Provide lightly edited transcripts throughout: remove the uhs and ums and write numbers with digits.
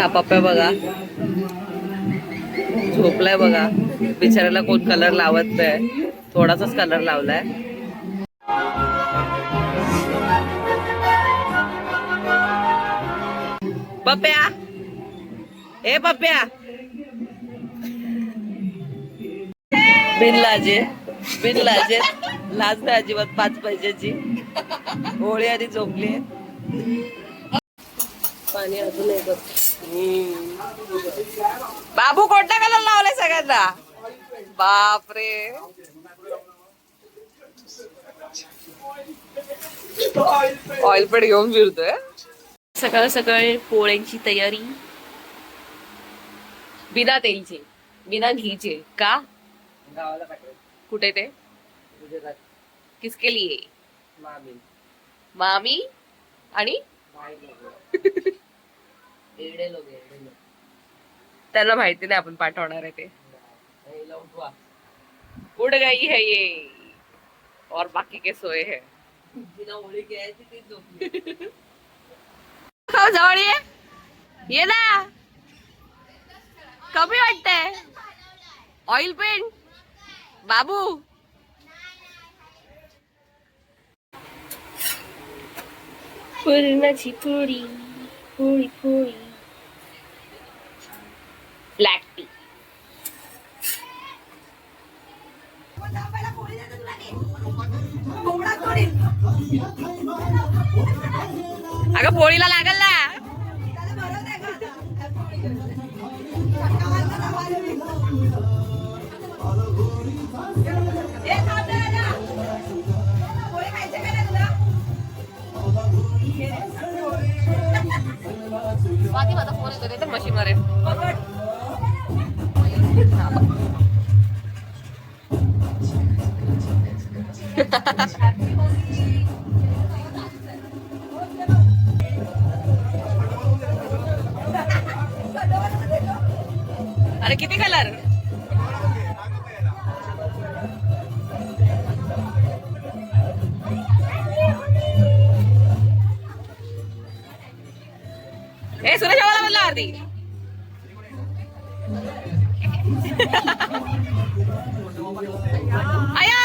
हा पप्पा बघा झोपलाय बघा, बिचाऱ्याला कोण कलर लावत नाही, थोडासाच कलर लावलाय. पप्प्या ए पप्प्या बिनलाजे बिनलाजे, लाज नाही अजिबात 5 पैशाची. होळी आधी झोपली. पाणी अजून एक बाबू कोणता कलर लावलाय सगळ्यांना? बापरे, ऑइल पेड घेऊन फिरतोय. सकाळ सकाळी पोळ्यांची तयारी, बिना तेलची बिना घीचे. का कुठे ते किसके लिए? मामी मामी आणि त्यांना माहिती नाही आपण पाठवणार आहे ते. उड़ गई है ये और बाकी के सोए है. जवळ ये ना, कमी वाटतंय. ऑइल पेंट बाबू. पुरणाची पोळी पोळी पोळी, ब्लॅक टी. अगं पोळीला लागल ना. माझा फोन येतो तर मशीन वर अरे किती कलर? ए सुरेश आवाला म्हणला आरती. आया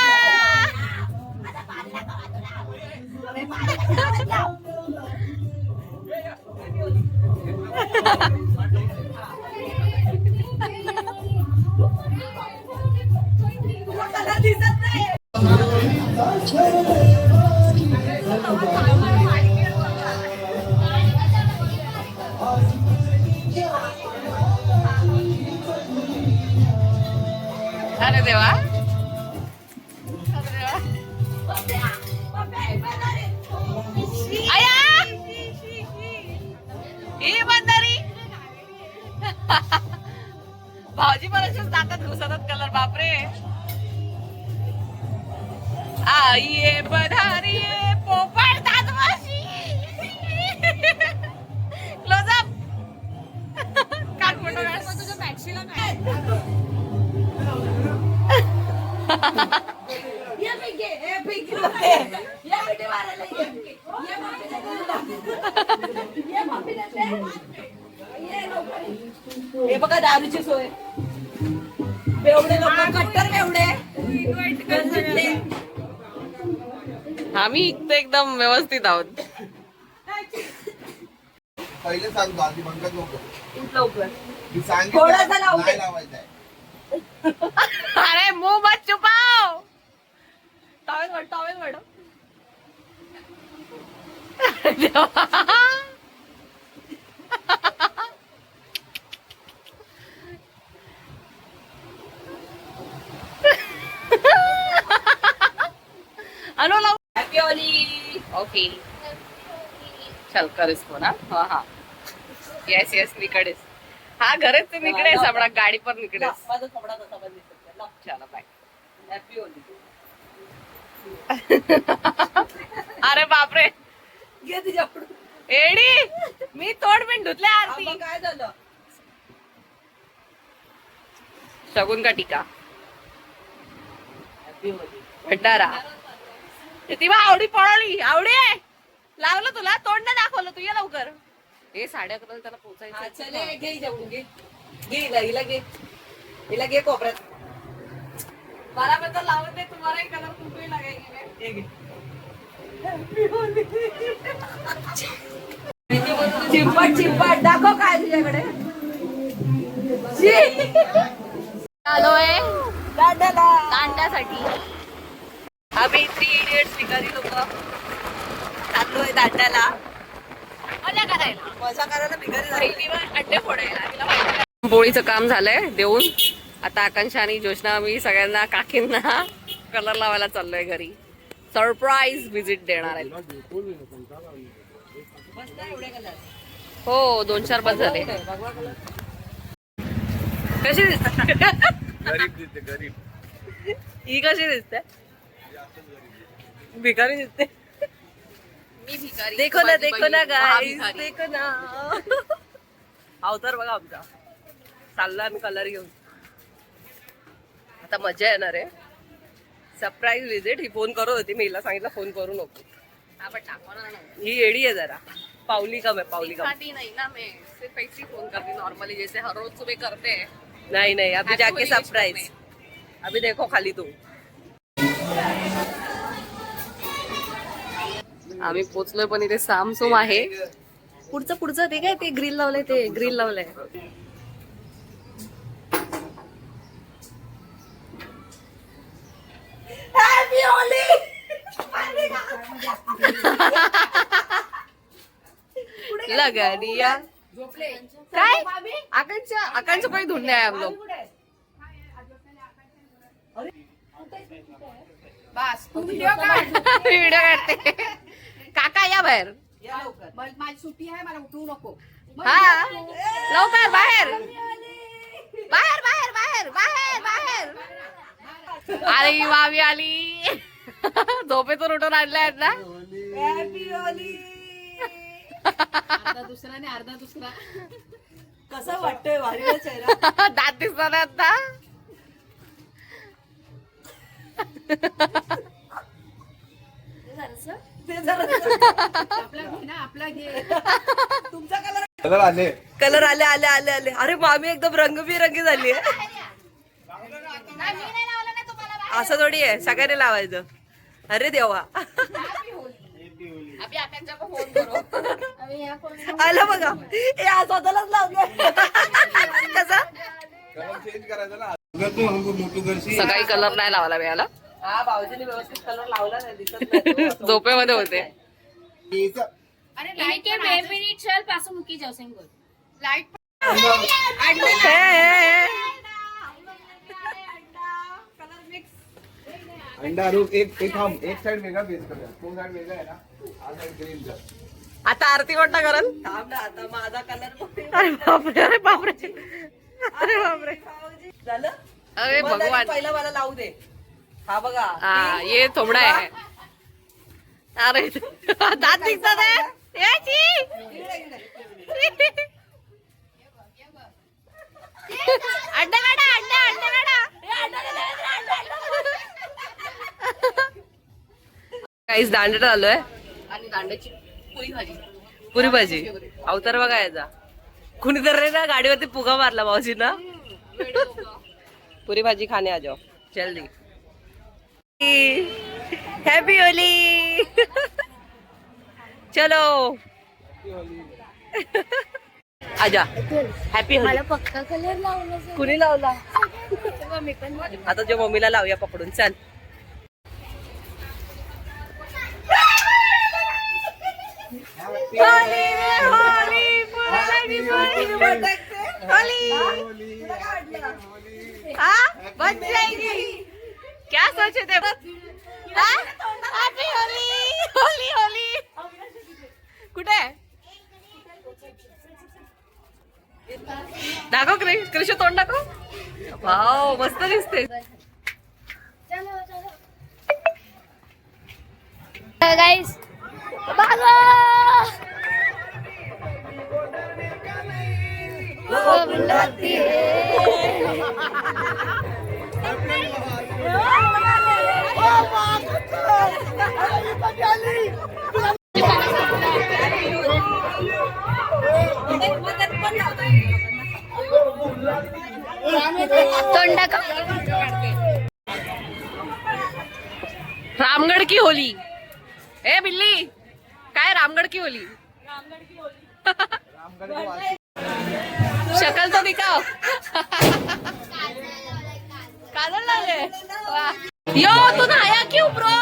अरे देवा, आया ही बंदरी. भाऊजी मला जातात घुसतात कलर. बापरे, आइये बधारिये पोपट दादवाशी. क्लोजअप काढ फोटो काढ. तुझ्या बॅटशीला हे बघा दारूची सोय. बेवडे लोक, कट्टर बेवडे. आम्ही इथं एकदम व्यवस्थित आहोत. पहिले सांगतो आधी म्हणतात लवकर थोडासा लावायचा आहे. अरे मुंह मत छुपाओ. टॉवेल वड, टॉवेल वड. अनु लाव. Happy Holy. ओके चल कर इसको ना. हाँ हाँ येस येस निकडेस हा घरच ते निकडेस आपला गाडी पर निकडेस माझा कपडा तसा पण दिसत नाही. चला बाय हॅपी होली. अरे बापरे घे तिच्याकडून. एडी मी तोंड पण धुतले आरती मग काय झालं? शगुन का टीका हॅपी होली. भंडारा ती बा आवडी पळाली आवडी लावलं तुला तोंड नाही दाखवलं तू ये लवकर हे 11:30 त्याला हा, पोहोचायचं चल ये, घे हिच्याकडून, घे. घे हिला घे. हिला घे कोपऱ्यात. मला पण तर लावत नाही तुम्हाला कलर कुठे लागायची हे घे. चिंपट दाखव काय तुझ्याकडे. आलोय दांड्याला. दांड्यासाठी आम्ही 3 इडियट्स भिकारी लोक चाललोय दांड्याला. मजा करायला मजा करायला भिकारी झाली. पहिली अंडे फोडायला तिला माहिती नाही. पोळीचं काम झालंय देऊन आता आकांक्षा आणि जोशना आम्ही सगळ्यांना काकींना कलर लावायला चाललोय घरी सरप्राईज विजिट देणार आहेत बस ना एवढे कलर. हो 2-4 बस झाले भगवा कलर. कशी दिसते गरीब दिसते गरीब. ही कशी दिसते भिकारी दिसते. मी भिकारी देखो ना माझी देखो ना बहीण गाईस महाभिकारी. देखो ना. अवतार बघा आमचा चालला आम्ही कलर घेऊन. आता मजा येणार आहे. Surprise visit. ही फोन करत होती मी हिला सांगितलं फोन करू नको. आपण टाकवणार नाही ही येडी आहे जरा. पावली कम आहे पावली कम. दिखाती नहीं ना मैं सिर्फ ऐसे ही फोन करती नॉर्मली जैसे हर रोज सुबह करते हैं नहीं नहीं अभी आपको जाके भी wish सरप्राईज. करते अभी देखो खाली तू. आम्ही पोचलोय पण इथे सामसूम आहे पुढचं ते काय ते ग्रिल लावलंय ते ग्रिल लावलंय हॅपी होली. लगा दिया काय आकांक्षा काही धुंडे आहे हम लोग व्हिडिओ काढते काका या बाहेर या लवकर. माझी सुट्टी आहे मला उठवू नको हा लवकर बाहेर बाहेर बाहेर बाहेर बाहेर बाहेर आली मामी आली झोपेतून उठून आणल्या आहेत ना हॅपी होली. अर्धा दुसरा आणि अर्धा दुसरा कसं वाटतंय भारी चेहरा. दात दिसतात आता ते जरा आपला घे ना आपला घे तुमचा कलर. कलर आले. कलर आले आले आले आले. अरे मामी एकदम रंगबिरंगी झाली आहे. असं थोडी आहे सगळ्यांनी लावायचं. अरे देवा अभी आकांक्षा को फोन करो आलं बघा. हे आज स्वतःलाच लावलं. कसं कलर चेंज करायचा ना. अगर तू हमको मोटू करशी. सकाळी कलर नाही लावायला मिळाला हा भाऊजीने व्यवस्थित कलर लावला नाही दिसत नाही तो. झोपेमध्ये होते अरे लाइट के 2 मिनिट चल पासून मुकी जाऊ सिंगल लाइट हे, हे, हे. अंडा रुक एक हम एक साइड वेगळा बेस करूया. तो साइड वेगळा आहे ना हा साइड ग्रीन कर. आता आरती कोणता करल थांब ना आता माझा कलर. अरे बापरे अरे बापरे अरे बापरे झालं. अरे मग भगवान पहिला मला लावू दे. हा बघा. हा ये थोबडा आहे अरे दात दिसतात आहे. याची. अंडा काढा अंडा काढा काहीच दांडट आलोय. आणि दांड्याची पुरी भाजी पुरी भाजी. अवतार बघा याचा. कुणीतरी ना गाडीवरती फुगा मारला मावशीना. पुरी भाजी खाने आ जाओ जल्दी. Happy Holy. चलो आजा. Happy Holy. पक्का कलर लावला कुणी लावला. मी पण आता जो मम्मीला लावूया पकडून. चल बच जाएगी क्या सोचे थे हैप्पी होली होली होली कुठे दाखव क्रिश तोंड दाखव. वाव मस्त दिसते. गाइस रामगढ़ की होली. ए बिल्ली काय रामगढ़ की होली. शक्ल तो दिखाओ. काजल लावले. यो तू नहाया क्यों ब्रो.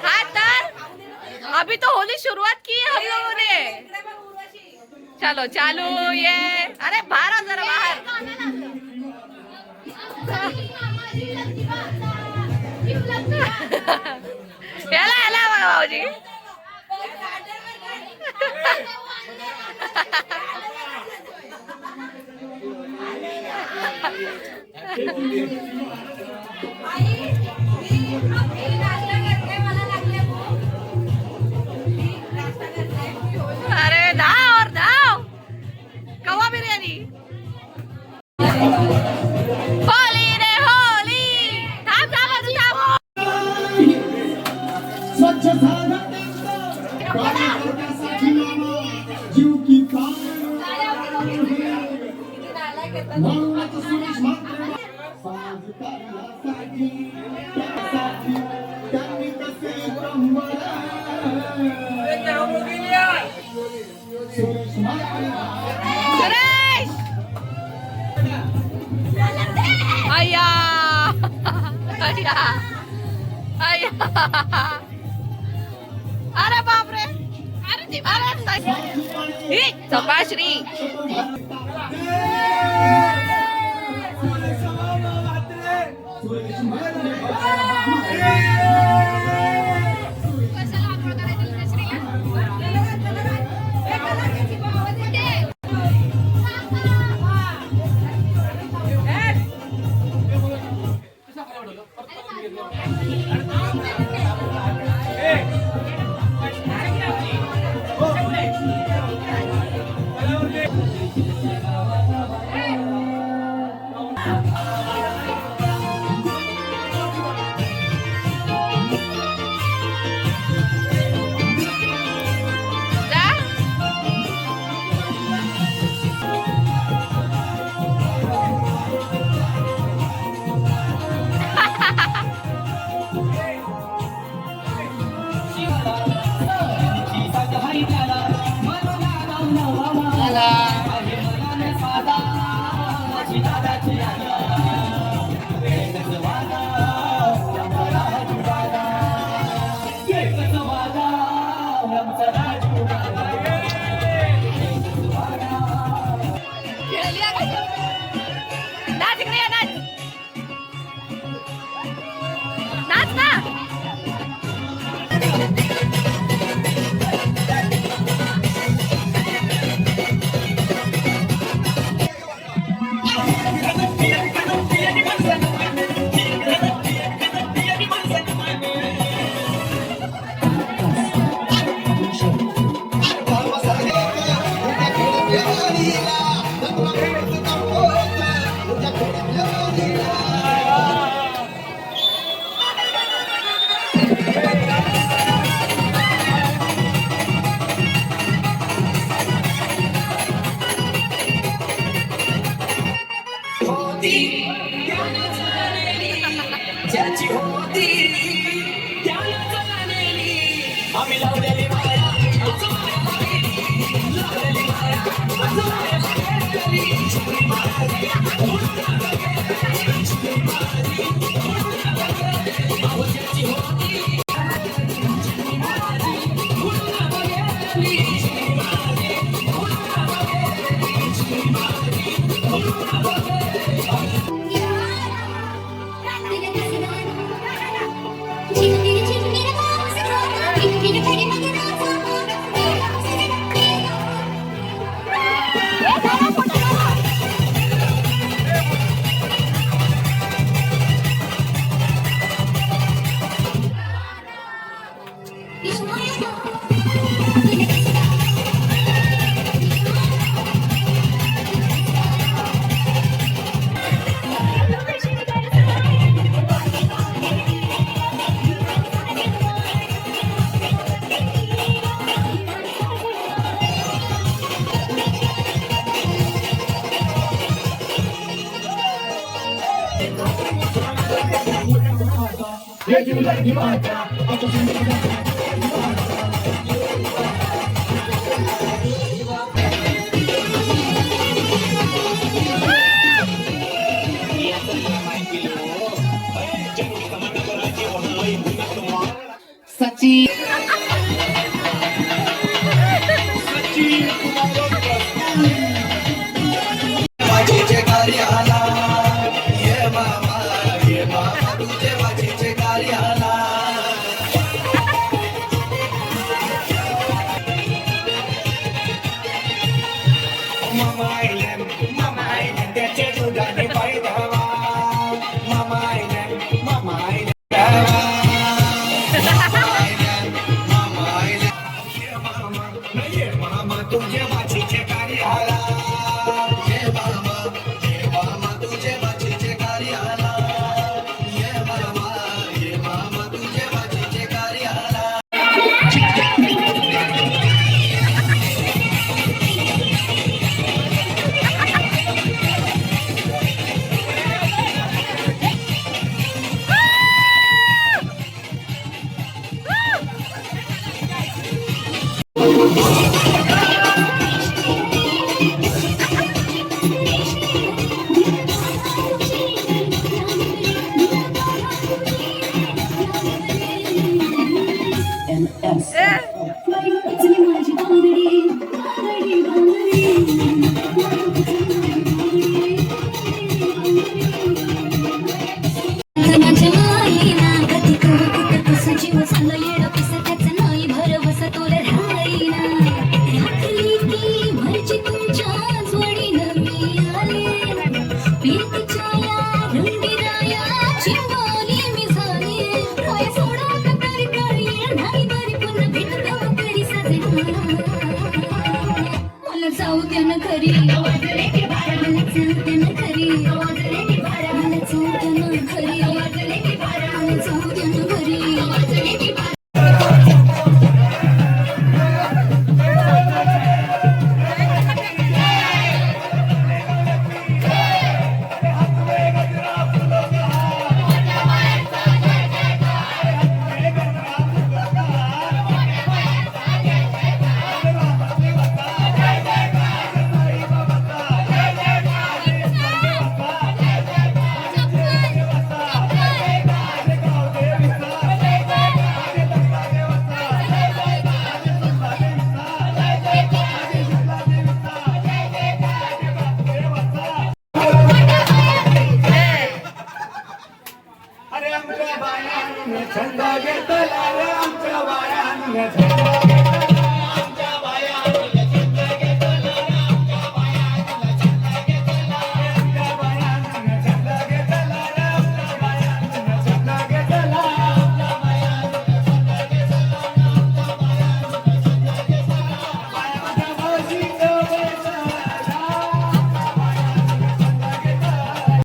हाँ तर अभी तो होली शुरुआत की है हम लोगों ने. चलो चालू ये. अरे बाहर आ जरा बाहर. याला याला बघा भाऊजी. अरे धाव और धाव. कवा बिर्याणी. होली रे होली. थांब थांब अजून थांब. सुरेश. अय्या अय्या अय्या. अरे बापरे. अरे चपाश्री. जाऊ त्यानं घरी मला जाऊ त्यानं घरी मला जाऊ त्यानं घरी मला जाऊ त्यानं घरी अरे आमच्या बायानं छंद घेतला रे आमच्या बायानं